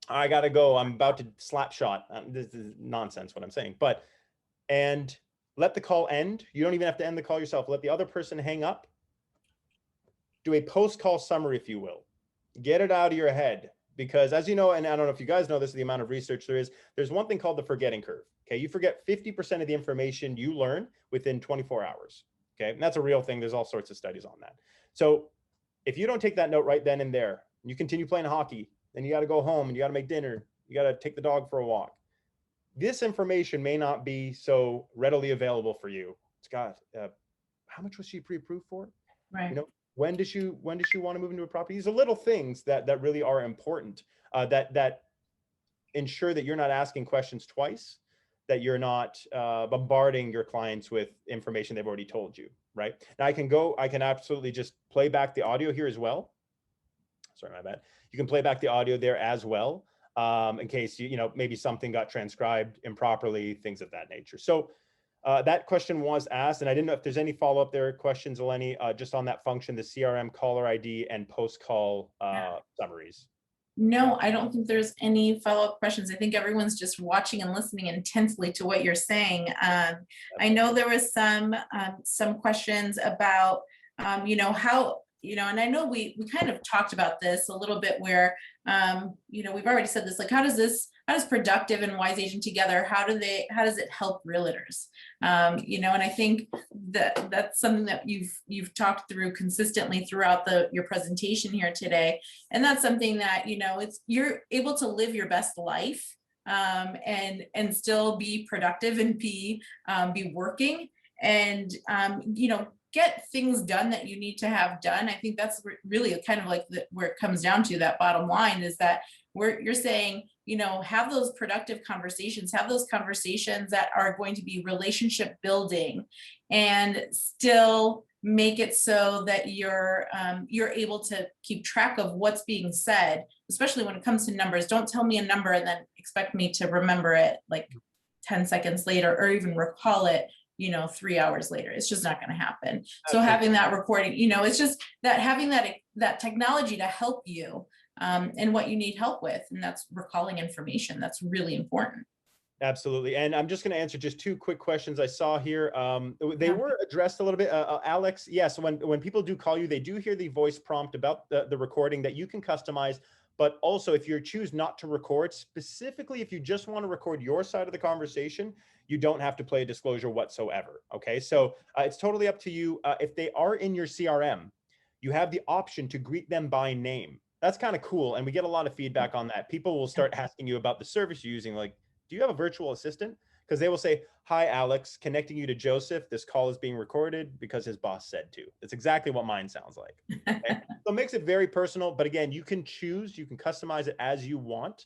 I gotta go. I'm about to slap shot. This is nonsense what I'm saying, and let the call end. You don't even have to end the call yourself. Let the other person hang up. Do a post-call summary, if you will. Get it out of your head, because as you know, and I don't know if you guys know this, the amount of research there is, there's one thing called the forgetting curve. Okay, you forget 50% of the information you learn within 24 hours. Okay, and that's a real thing. There's all sorts of studies on that. So if you don't take that note right then and there, you continue playing hockey, then you got to go home and you got to make dinner. You got to take the dog for a walk. This information may not be so readily available for you. Scott, how much was she pre-approved for? Right. You know, when does she want to move into a property? These are little things that really are important, that ensure that you're not asking questions twice, that you're not bombarding your clients with information they've already told you, right? Now I can absolutely just play back the audio here as well. Sorry, my bad. You can play back the audio there as well, in case you know, maybe something got transcribed improperly, things of that nature. So that question was asked, and I didn't know if there's any follow-up there questions, Eleni, just on that function, the CRM caller ID and post-call summaries. No, I don't think there's any follow-up questions. I think everyone's just watching and listening intensely to what you're saying. I know there was some questions about, you know, how, you know, and I know we kind of talked about this a little bit where, you know, we've already said this, like, how does Productive and Wise Agent together, how does it help realtors? You know, and I think that's something that you've talked through consistently throughout your presentation here today. And that's something that, you know, you're able to live your best life, and still be productive and be working and, you know, get things done that you need to have done. I think that's really kind of like where it comes down to. That bottom line is that you're saying, you know, have those productive conversations, have those conversations that are going to be relationship building, and still make it so that you're able to keep track of what's being said, especially when it comes to numbers. Don't tell me a number and then expect me to remember it like 10 seconds later, or even recall it, you know, 3 hours later. It's just not going to happen. So having that recording, you know, it's just that having that technology to help you and what you need help with, and that's recalling information. That's really important. Absolutely. And I'm just going to answer just two quick questions I saw here. They were addressed a little bit. Alex, yes, when people do call you, they do hear the voice prompt about the recording that you can customize. But also, if you choose not to record, specifically if you just want to record your side of the conversation, you don't have to play a disclosure whatsoever. Okay, so it's totally up to you. If they are in your CRM, you have the option to greet them by name. That's kind of cool. And we get a lot of feedback on that. People will start asking you about the service you're using, like, do you have a virtual assistant? Because they will say, hi, Alex, connecting you to Joseph. This call is being recorded because his boss said to. That's exactly what mine sounds like. Okay? So it makes it very personal. But again, you can choose, you can customize it as you want.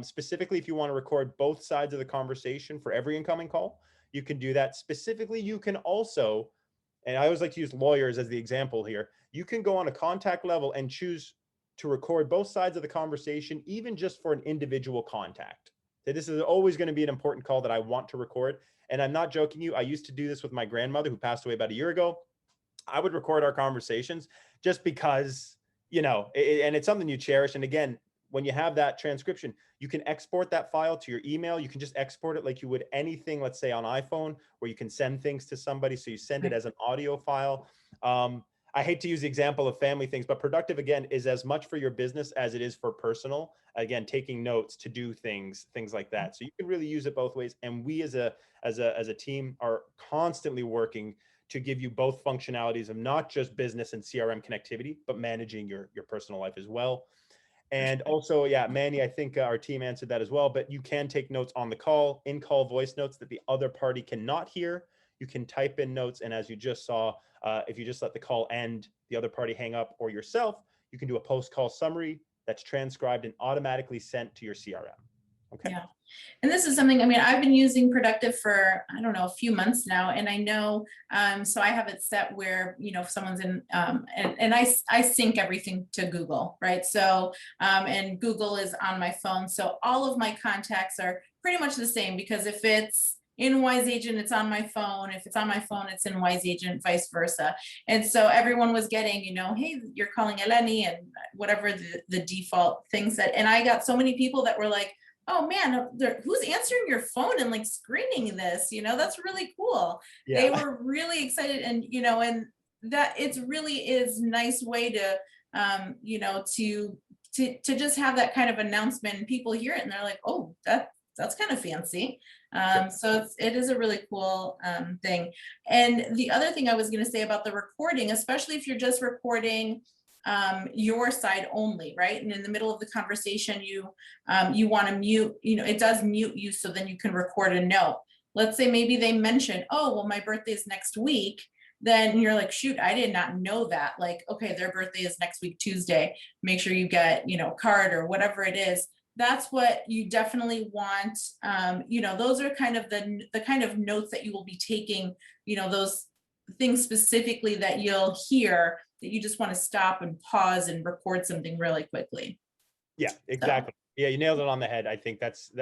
Specifically, if you want to record both sides of the conversation for every incoming call, you can do that. Specifically, you can also, and I always like to use lawyers as the example here, you can go on a contact level and choose to record both sides of the conversation, even just for an individual contact. This is always going to be an important call that I want to record. And I'm not joking you. I used to do this with my grandmother who passed away about a year ago. I would record our conversations just because, you know, and it's something you cherish. And again, when you have that transcription, you can export that file to your email. You can just export it like you would anything, let's say on iPhone, where you can send things to somebody. So you send it as an audio file. I hate to use the example of family things, but Productive, again, is as much for your business as it is for personal. Again, taking notes to do things like that. So you can really use it both ways. And we as a team are constantly working to give you both functionalities of not just business and CRM connectivity, but managing your personal life as well. And also, yeah, Manny, I think our team answered that as well, but you can take notes on the call, in-call voice notes that the other party cannot hear. You can type in notes. And as you just saw, if you just let the call end, the other party hang up, or yourself, you can do a post-call summary that's transcribed and automatically sent to your CRM. Okay. Yeah. And this is something, I mean, I've been using Productive for, I don't know, a few months now. And I know, so I have it set where, you know, if someone's in, and I sync everything to Google, right? So, and Google is on my phone. So all of my contacts are pretty much the same, because if it's in Wise Agent, it's on my phone. If it's on my phone, it's in Wise Agent, vice versa. And so everyone was getting, you know, hey, you're calling Eleni, and whatever the default thing said. And I got so many people that were like, oh man, who's answering your phone and like screening this, you know, that's really cool. Yeah. They were really excited, and, you know, and that it's really is nice way to, you know, to just have that kind of announcement, and people hear it and they're like, oh, that's kind of fancy. So it is a really cool thing. And the other thing I was going to say about the recording, especially if you're just recording your side only, right? And in the middle of the conversation, you want to mute, you know, it does mute you, so then you can record a note. Let's say maybe they mention, oh, well, my birthday is next week. Then you're like, shoot, I did not know that. Like, okay, their birthday is next week, Tuesday. Make sure you get, you know, a card or whatever it is. That's what you definitely want. You know, those are kind of the kind of notes that you will be taking, you know, those things specifically that you'll hear that you just want to stop and pause and record something really quickly. Yeah, exactly. So. Yeah, you nailed it on the head. I think that's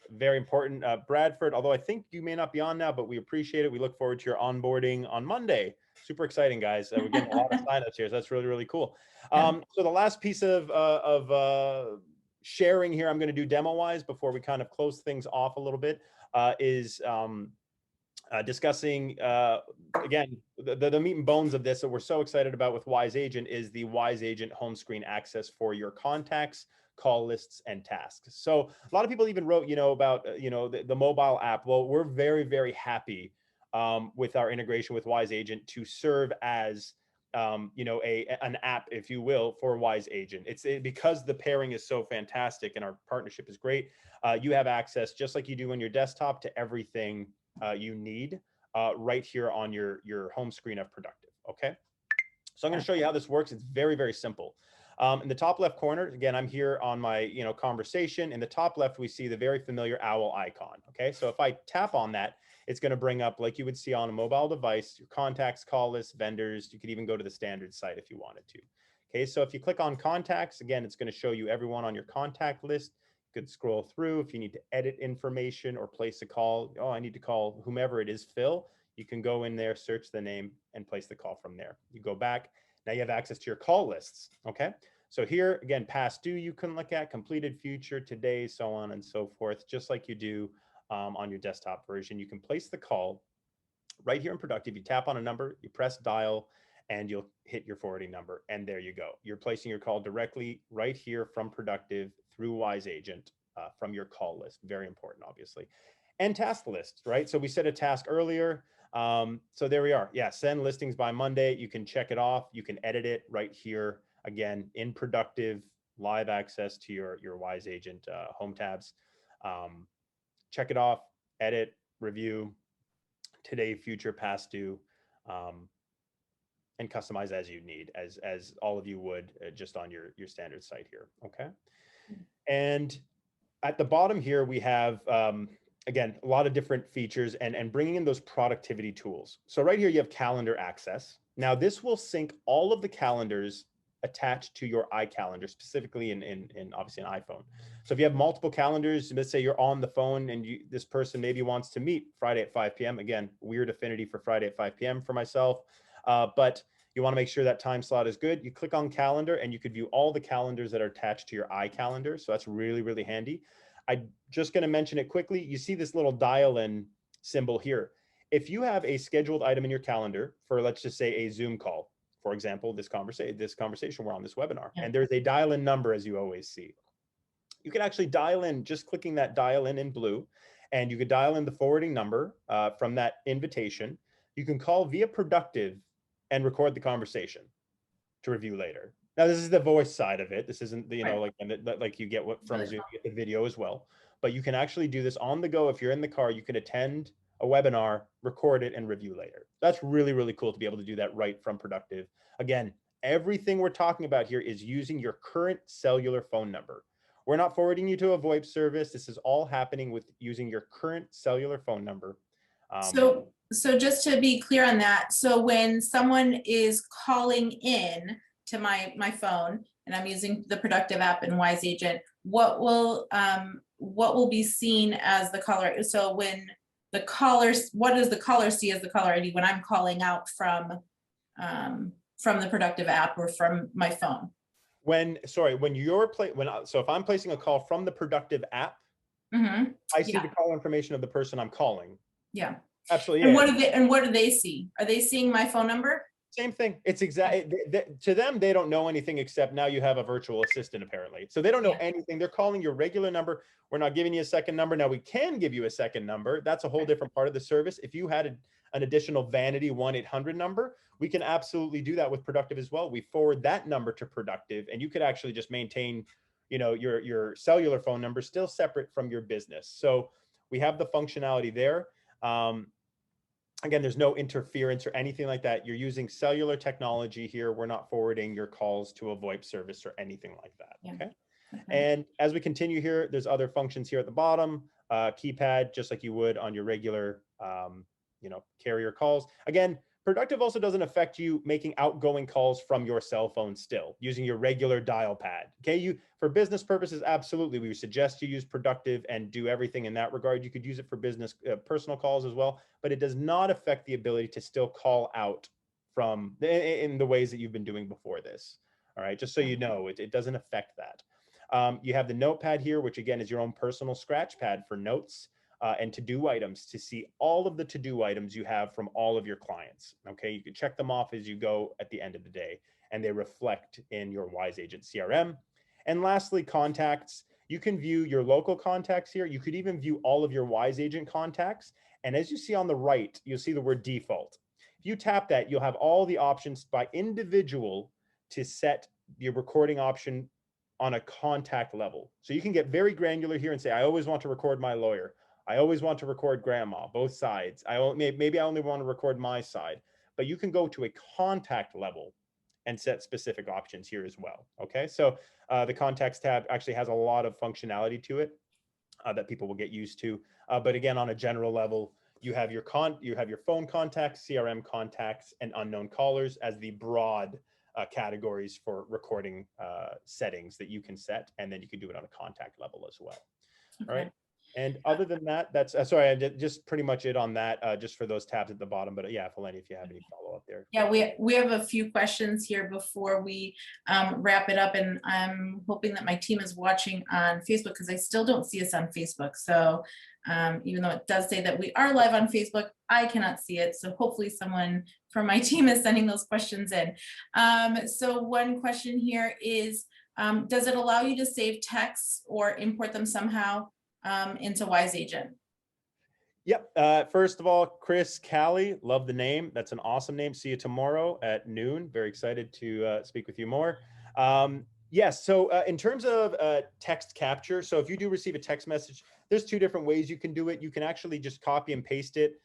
very important. Bradford, although I think you may not be on now, but we appreciate it. We look forward to your onboarding on Monday. Super exciting, guys. We're getting a lot of signups here. So that's really, really cool. So the last piece of sharing here, I'm going to do demo-wise before we kind of close things off a little bit, is discussing, again, the meat and bones of this that we're so excited about with Wise Agent is the Wise Agent home screen access for your contacts, call lists, and tasks. So a lot of people even wrote, you know, about, you know, the mobile app. Well, we're very, very happy with our integration with Wise Agent to serve as, you know, an app, if you will, for Wise Agent. Because the pairing is so fantastic and our partnership is great. You have access, just like you do on your desktop, to everything you need right here on your home screen of Productive. Okay, so I'm going to show you how this works. It's very, very simple. In the top left corner, again, I'm here on my, you know, conversation. In the top left, we see the very familiar owl icon. Okay, so if I tap on that, it's going to bring up, like you would see on a mobile device, your contacts, call lists, vendors. You could even go to the standard site if you wanted to. Okay, so if you click on contacts, again, it's going to show you everyone on your contact list. You could scroll through if you need to edit information or place a call. Oh, I need to call whomever it is, Phil. You can go in there, search the name, and place the call from there. You go back. Now you have access to your call lists. Okay, so here again, past due you can look at, completed, future, today, so on and so forth, just like you do on your desktop version. You can place the call right here in Productive. You tap on a number, you press dial, and you'll hit your forwarding number, and there you go. You're placing your call directly right here from Productive through Wise Agent from your call list. Very important, obviously. And task lists, right? So we set a task earlier. So there we are. Yeah, send listings by Monday. You can check it off. You can edit it right here. Again, in Productive, live access to your Wise Agent home tabs. Check it off, edit, review, today, future, past due, and customize as you need, as all of you would just on your standard site here. Okay. And at the bottom here, we have, again, a lot of different features and bringing in those productivity tools. So right here, you have calendar access. Now this will sync all of the calendars attached to your iCalendar, specifically in obviously an iPhone. So if you have multiple calendars, let's say you're on the phone and this person maybe wants to meet Friday at 5 p.m. Again, weird affinity for Friday at 5 p.m. for myself, but you want to make sure that time slot is good. You click on calendar and you could view all the calendars that are attached to your iCalendar. So that's really, really handy. I'm just going to mention it quickly. You see this little dial-in symbol here. If you have a scheduled item in your calendar for, let's just say, a Zoom call, for example, this conversation, we're on this webinar, and there's a dial-in number, as you always see. You can actually dial in, just clicking that dial in blue, and you could dial in the forwarding number from that invitation. You can call via Productive and record the conversation to review later. Now, this is the voice side of it. This isn't, you know, like you get what from Zoom, you get the video as well. But you can actually do this on the go. If you're in the car, you can attend a webinar, record it, and review later. That's really, really cool to be able to do that right from Productive. Again, everything we're talking about here is using your current cellular phone number. We're not forwarding you to a VoIP service. This is all happening with using your current cellular phone number. So just to be clear on that, so when someone is calling in to my phone and I'm using the Productive app and Wise Agent, what will be seen as the caller? So when the callers, what does the caller see as the caller ID when I'm calling out from the Productive app or from my phone? So if I'm placing a call from the Productive app, Mm-hmm. I see the call information of the person I'm calling. Yeah. Absolutely. And what do they see? Are they seeing my phone number? Same thing. It's exactly to them. They don't know anything except now you have a virtual assistant apparently. So they don't know anything. They're calling your regular number. We're not giving you a second number. Now we can give you a second number. That's a whole different part of the service. If you had an additional vanity 1-800 number, we can absolutely do that with Productive as well. We forward that number to Productive, and you could actually just maintain, your cellular phone number still separate from your business. So we have the functionality there. Again, there's no interference or anything like that. You're using cellular technology here. We're not forwarding your calls to a VoIP service or anything like that. Okay. And as we continue here, there's other functions here at the bottom, keypad, just like you would on your regular, carrier calls. Again, Productive also doesn't affect you making outgoing calls from your cell phone still using your regular dial pad. Okay, for business purposes, absolutely, we would suggest you use Productive and do everything in that regard. You could use it for business, personal calls as well, but it does not affect the ability to still call out from in the ways that you've been doing before this. All right, just so you know, it doesn't affect that. You have the notepad here, which again is your own personal scratch pad for notes. And to-do items to see all of the to-do items you have from all of your clients. Okay, you can check them off as you go at the end of the day, and they reflect in your Wise Agent CRM. And lastly, contacts. You can view your local contacts here. You could even view all of your Wise Agent contacts. And as you see on the right, you'll see the word default. If you tap that, you'll have all the options by individual to set your recording option on a contact level. So you can get very granular here and say, I always want to record my lawyer. I always want to record grandma, both sides. Maybe I only want to record my side, but you can go to a contact level and set specific options here as well. Okay, so the contacts tab actually has a lot of functionality to it that people will get used to. But again, on a general level, you have your phone contacts, CRM contacts, and unknown callers as the broad categories for recording settings that you can set, and then you can do it on a contact level as well. Okay. All right. And other than that, that's sorry, I did just pretty much it on that, just for those tabs at the bottom. But yeah, Eleni, if you have any follow up there. Yeah, we have a few questions here before we wrap it up, and I'm hoping that my team is watching on Facebook because I still don't see us on Facebook. So even though it does say that we are live on Facebook, I cannot see it. So hopefully someone from my team is sending those questions in. So one question here is, does it allow you to save texts or import them somehow into Wise Agent? Yep. First of all, Chris Callie, love the name. That's an awesome name. See you tomorrow at noon. Very excited to speak with you more. Yes. So in terms of text capture, so if you do receive a text message, there's two different ways you can do it. You can actually just copy and paste it,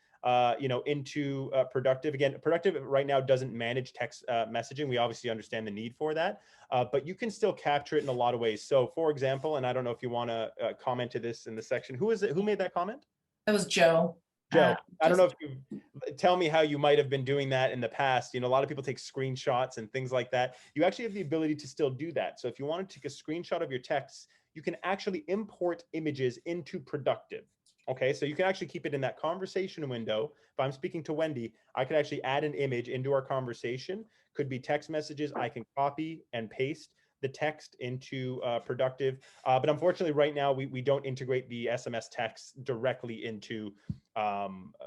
into Productive. Again, Productive right now doesn't manage text messaging. We obviously understand the need for that, but you can still capture it in a lot of ways. So for example, and I don't know if you want to comment to this in the section, who is it? Who made that comment? That was Joe. Joe, I don't know if you tell me how you might have been doing that in the past. A lot of people take screenshots and things like that. You actually have the ability to still do that. So if you want to take a screenshot of your texts, you can actually import images into Productive. Okay, so you can actually keep it in that conversation window. If I'm speaking to Wendy, I could actually add an image into our conversation. Could be text messages. I can copy and paste the text into Productive. But unfortunately, right now, we don't integrate the SMS text directly into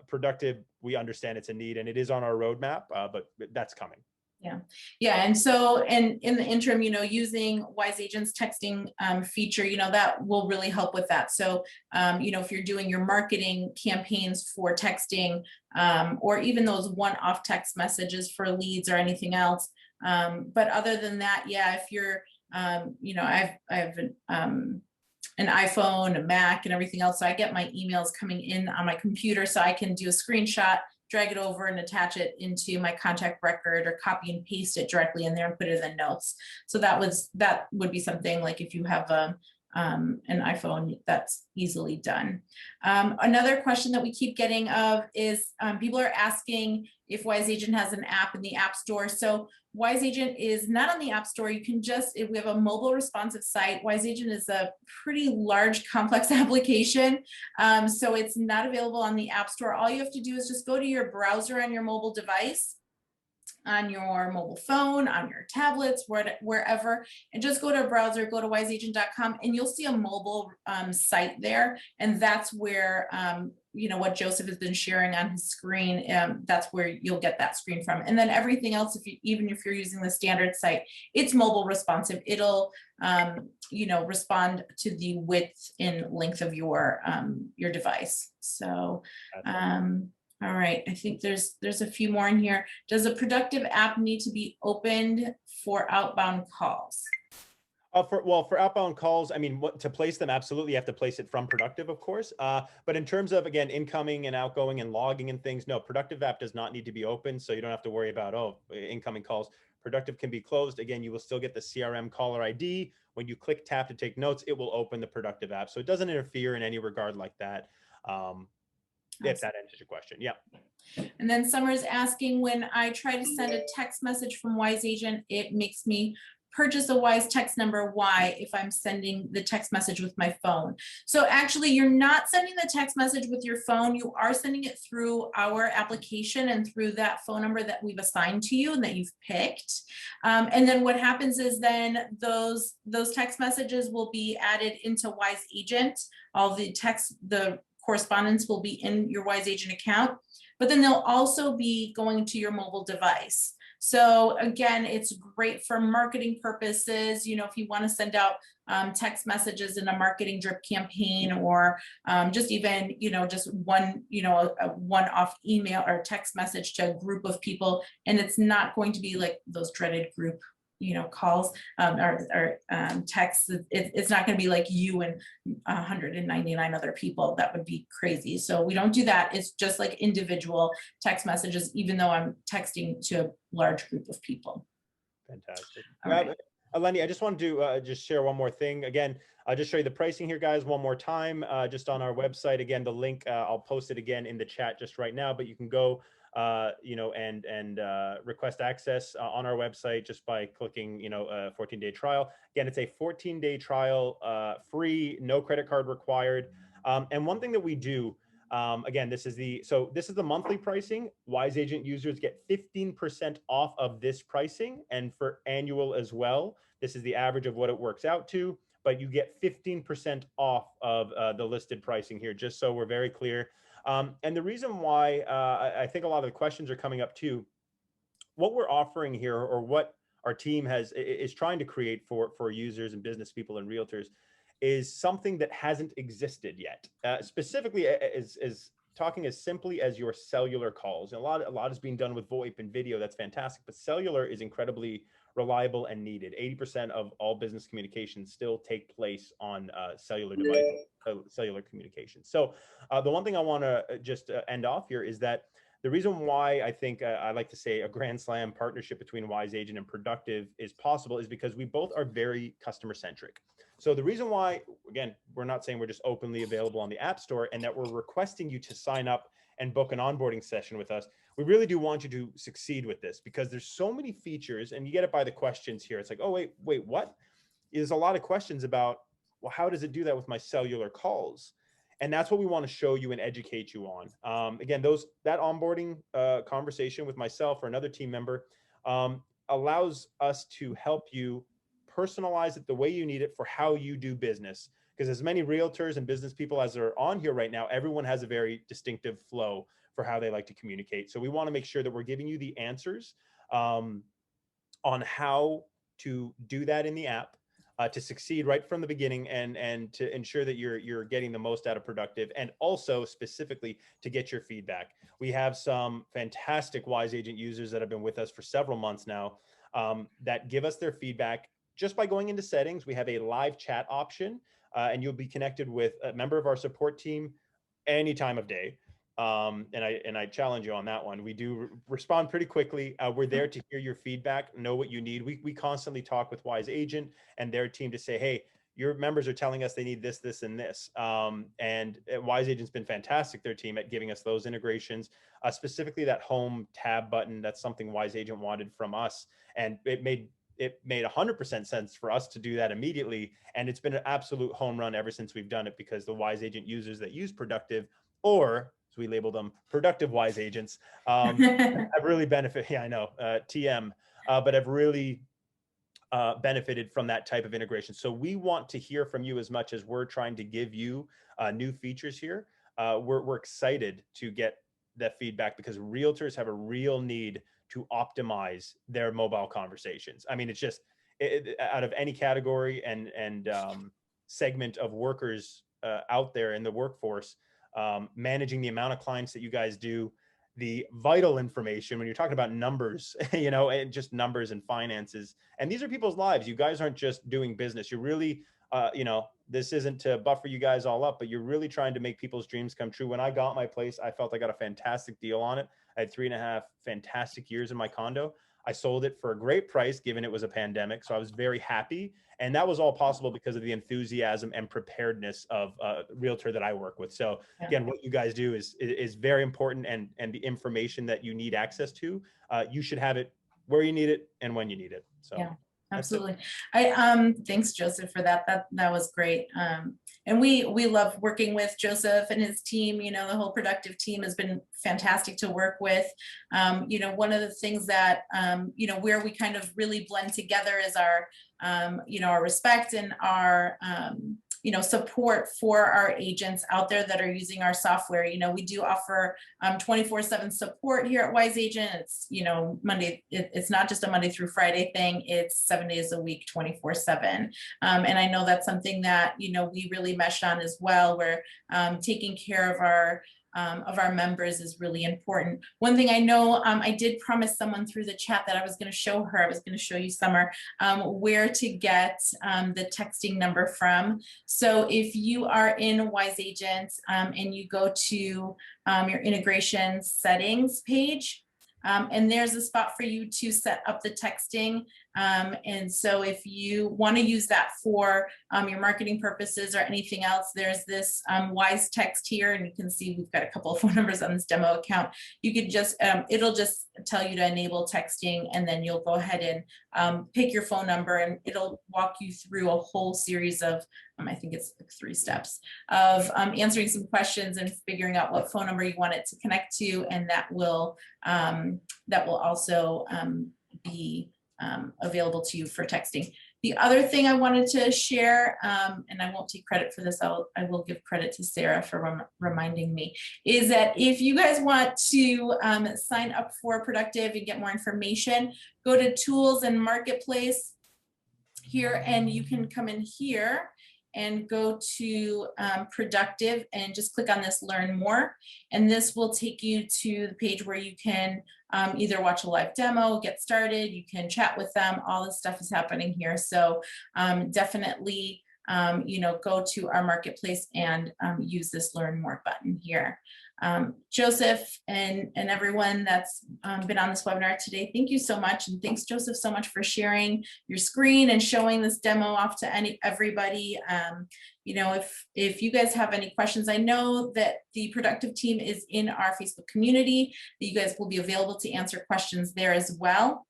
Productive. We understand it's a need and it is on our roadmap, but that's coming. Yeah. And so, and in the interim, using Wise Agent's texting feature, that will really help with that. So, if you're doing your marketing campaigns for texting, or even those one-off text messages for leads or anything else. But other than that, yeah, if you're, I have an iPhone, a Mac, and everything else. So I get my emails coming in on my computer, so I can do a screenshot, drag it over and attach it into my contact record, or copy and paste it directly in there and put it in the notes. So that would be something like if you have an iPhone, that's easily done. Another question that we keep getting of is people are asking if Wise Agent has an app in the App Store. So Wise Agent is not on the App Store. You can just, if we have a mobile responsive site, Wise Agent is a pretty large, complex application. So it's not available on the App Store. All you have to do is just go to your browser on your mobile device, on your mobile phone, on your tablets, wherever, and just go to a browser, go to wiseagent.com, and you'll see a mobile site there. And that's where, what Joseph has been sharing on his screen, that's where you'll get that screen from. And then everything else, even if you're using the standard site, it's mobile responsive. It'll, respond to the width and length of your device. So, all right, I think there's a few more in here. Does a productive app need to be opened for outbound calls? For outbound calls, I mean, to place them, absolutely, you have to place it from Productive, of course. But in terms of, again, incoming and outgoing and logging and things, no, Productive app does not need to be open, so you don't have to worry about, incoming calls. Productive can be closed. Again, you will still get the CRM caller ID. When you click tap to take notes, it will open the Productive app. So it doesn't interfere in any regard like that. If that answers your question, yeah. And then Summer's asking, when I try to send a text message from Wise Agent, it makes me purchase a Wise text number. Why, if I'm sending the text message with my phone? So actually, you're not sending the text message with your phone. You are sending it through our application and through that phone number that we've assigned to you and that you've picked. And then what happens is then those text messages will be added into Wise Agent. All the correspondence will be in your Wise Agent account, but then they'll also be going to your mobile device. So again, it's great for marketing purposes. If you want to send out text messages in a marketing drip campaign, or just even, just one, a one-off email or text message to a group of people, and it's not going to be like those dreaded group calls or texts. It's not going to be like you and 199 other people. That would be crazy. So we don't do that. It's just like individual text messages, even though I'm texting to a large group of people. Fantastic. Right. Lenny, I just wanted to just share one more thing. Again, I'll just show you the pricing here, guys, one more time, just on our website. Again, the link, I'll post it again in the chat just right now, but you can go and request access on our website just by clicking, a 14-day trial. Again, it's a 14-day trial, free, no credit card required. And one thing that we do, again, this is the monthly pricing. Wise Agent users get 15% off of this pricing, and for annual as well. This is the average of what it works out to, but you get 15% off of the listed pricing here, just so we're very clear. And the reason why I think a lot of the questions are coming up too, what we're offering here, or what our team is trying to create for users and business people and realtors, is something that hasn't existed yet. Specifically, is talking as simply as your cellular calls. And a lot is being done with VoIP and video. That's fantastic, but cellular is incredibly reliable and needed. 80% of all business communications still take place on cellular devices, cellular communication. So the one thing I want to just end off here is that the reason why I think I like to say a grand slam partnership between Wise Agent and Productive is possible is because we both are very customer centric. So the reason why, again, we're not saying we're just openly available on the App Store and that we're requesting you to sign up and book an onboarding session with us. We really do want you to succeed with this, because there's so many features, and you get it by the questions here. It's like, oh, wait, what? There's a lot of questions about, well, how does it do that with my cellular calls? And that's what we want to show you and educate you on. Again, that onboarding conversation with myself or another team member allows us to help you personalize it the way you need it for how you do business. Because as many realtors and business people as are on here right now, everyone has a very distinctive flow for how they like to communicate. So we want to make sure that we're giving you the answers on how to do that in the app. To succeed right from the beginning, and to ensure that you're getting the most out of Productive, and also specifically to get your feedback. We have some fantastic Wise Agent users that have been with us for several months now that give us their feedback just by going into settings. We have a live chat option, and you'll be connected with a member of our support team any time of day. And I challenge you on that one. We do respond pretty quickly. We're there to hear your feedback, know what you need. We constantly talk with Wise Agent and their team to say, hey, your members are telling us they need this, this, and this. And Wise Agent's been fantastic, their team, at giving us those integrations, specifically that home tab button. That's something Wise Agent wanted from us. And it made 100% sense for us to do that immediately. And it's been an absolute home run ever since we've done it, because the Wise Agent users that use Productive, or as we label them, productive Wise Agents, have really benefited. Yeah, I know, TM, but have really benefited from that type of integration. So we want to hear from you as much as we're trying to give you new features here. We're excited to get that feedback, because realtors have a real need to optimize their mobile conversations. I mean, it's just out of any category and segment of workers out there in the workforce, managing the amount of clients that you guys do, the vital information when you're talking about numbers, you know, and just numbers and finances. And these are people's lives. You guys aren't just doing business. You're really, you know, this isn't to buffer you guys all up, but you're really trying to make people's dreams come true. When I got my place, I felt I got a fantastic deal on it. I had 3.5 fantastic years in my condo. I sold it for a great price, given it was a pandemic. So I was very happy. And that was all possible because of the enthusiasm and preparedness of a realtor that I work with. So again, what you guys do is very important, and the information that you need access to, you should have it where you need it and when you need it. So yeah, absolutely. Thanks, Joseph, for that. That was great. And we love working with Joseph and his team. You know, the whole Productive team has been fantastic to work with. You know, one of the things that, you know, where we kind of really blend together is our, you know, our respect and our, you know, support for our agents out there that are using our software. You know, we do offer 24/7 support here at Wise Agent. It's, you know, Monday, it's not just a Monday through Friday thing, it's 7 days a week, 24/7. And I know that's something that, you know, we really meshed on as well, where taking care of our members is really important. One thing I know, I did promise someone through the chat that I was going to show her, I was going to show you, Summer, where to get the texting number from. So if you are in Wise Agent and you go to your integration settings page, and there's a spot for you to set up the texting. And so if you want to use that for your marketing purposes or anything else, there's this Wise text here, and you can see we've got a couple of phone numbers on this demo account. You could just, it'll just tell you to enable texting, and then you'll go ahead and pick your phone number, and it'll walk you through a whole series of, I think it's 3 steps of answering some questions and figuring out what phone number you want it to connect to, and that will also be available to you for texting. The other thing I wanted to share, and I won't take credit for this, I will give credit to Sarah for reminding me, is that if you guys want to sign up for Productive and get more information, go to Tools and Marketplace here, and you can come in here and go to Productive and just click on this Learn More. And this will take you to the page where you can either watch a live demo, get started, you can chat with them, all this stuff is happening here. So definitely, you know, go to our marketplace and use this Learn More button here. Joseph and everyone that's been on this webinar today, thank you so much. And thanks, Joseph, so much for sharing your screen and showing this demo off to everybody. You know, if you guys have any questions, I know that the Productive team is in our Facebook community. You guys will be available to answer questions there as well.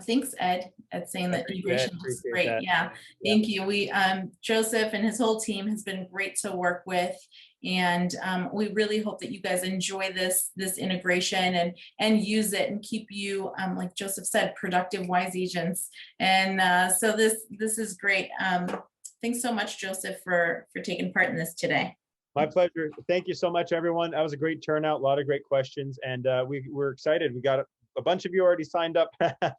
Thanks, Ed, saying that integration is great. That. Yeah, thank you. We Joseph and his whole team has been great to work with, and we really hope that you guys enjoy this integration and use it and keep you, like Joseph said, productive Wise Agents. And so this is great. Thanks so much, Joseph, for taking part in this today. My pleasure. Thank you so much, everyone. That was a great turnout, a lot of great questions, and we're excited. We got a bunch of you already signed up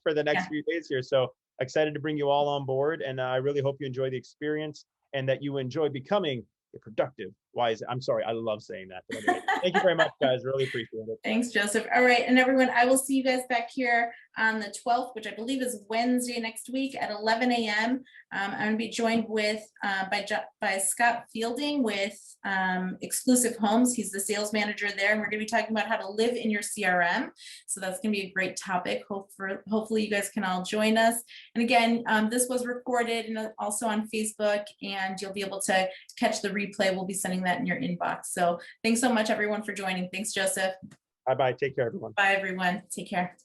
for the next few days here. So excited to bring you all on board. And I really hope you enjoy the experience and that you enjoy becoming a productive Wise. I'm sorry, I love saying that. But anyway, thank you very much, guys. Really appreciate it. Thanks, Joseph. All right, and everyone, I will see you guys back here on the 12th, which I believe is Wednesday next week at 11 a.m. I'm going to be joined with by Scott Fielding with Exclusive Homes. He's the sales manager there, and we're going to be talking about how to live in your CRM. So that's going to be a great topic. Hopefully you guys can all join us. And again, this was recorded and also on Facebook, and you'll be able to catch the replay. We'll be sending that in your inbox. So thanks so much, everyone, for joining. Thanks, Joseph. Bye-bye. Take care, everyone. Bye, everyone. Take care.